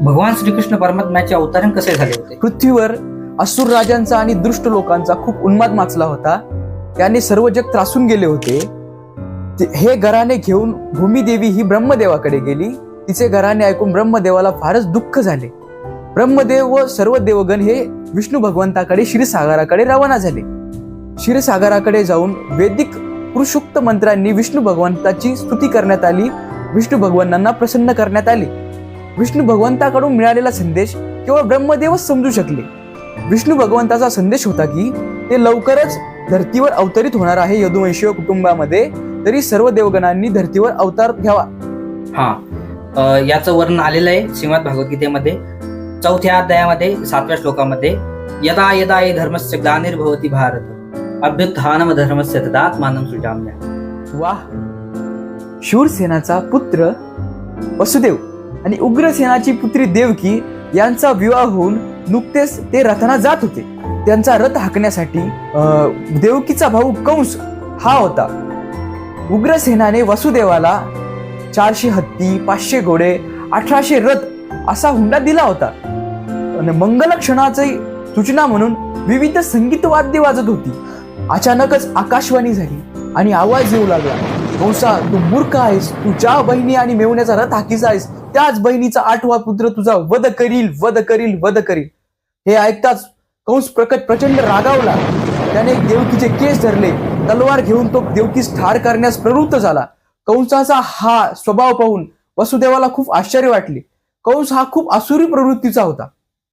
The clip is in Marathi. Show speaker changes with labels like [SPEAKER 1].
[SPEAKER 1] भगवान श्रीकृष्ण परमात्म्याचे अवतरण कसे झाले होते?
[SPEAKER 2] पृथ्वीवर असुर राजांचा आणि दुष्ट लोकांचा खूप उन्माद माचला होता. त्याने सर्व जग त्रासून गेले होते. हे घराणे घेऊन भूमिदेवी ही ब्रह्मदेवाकडे गेली. तिचे घराणे ऐकून ब्रह्मदेवाला फारच दुःख झाले. ब्रह्मदेव व सर्व देवगण हे विष्णू भगवंताकडे क्षीरसागराकडे रवाना झाले. क्षीरसागराकडे जाऊन वैदिक पुरुषोक्त मंत्रांनी विष्णू भगवंताची स्तुती करण्यात आली. विष्णू भगवानांना प्रसन्न करण्यात आले. विष्णू भगवंताकडून मिळालेला संदेश केवळ ब्रह्मदेवच समजू शकले. विष्णू भगवंताचा संदेश होता की ते लवकरच धर्तीवर अवतरित होणार आहे यदुवंशीय कुटुंबामध्ये. तरी सर्व देवगणांनी धर्तीवर अवतार घ्यावा.
[SPEAKER 1] याचं वर्णन आलेलं आहे श्रीमद भगवद्गीतेमध्ये 4थ्या अध्यायामध्ये 7व्या श्लोकामध्ये. यदा यदा हि धर्मस्य ग्लानिर्भवति भारत अभ्युत्थानम धर्मस्य तदात्मानं सृजाम्यहम्.
[SPEAKER 2] वाह! शूरसेनाचा पुत्र वसुदेव आणि उग्रसेनाची पुत्री देवकी यांचा विवाह होऊन नुकतेच ते रथाना जात होते. त्यांचा रथ हाकण्यासाठी देवकीचा भाऊ कंस हा होता. उग्रसेनाने वसुदेवाला 400 हत्ती, 500 घोडे, 1800 रथ असा हुंडा दिला होता. आणि मंगल क्षणाची सूचना म्हणून विविध संगीत वाद्य वाजत होती. अचानकच आकाशवाणी झाली आणि आवाज येऊ लागला, कंसा, तू मूर्ख आहेस. तू ज्या बहिणी आणि मेवण्याचा रथ हाकीचा आहेस त्याच बहिणीचा 8वा पुत्र तुझा वध करील, वध करील, वध करील. हे ऐकताच कंस प्रचंड रागावला. त्याने देवकीचे केस धरले. तलवार घेऊन तो देवकीस ठार करण्यास प्रवृत्त झाला. कंसाचा हा स्वभाव पाहून वसुदेवाला खूप आश्चर्य वाटले. कंस हा खूप आसुरी प्रवृत्तीचा होता.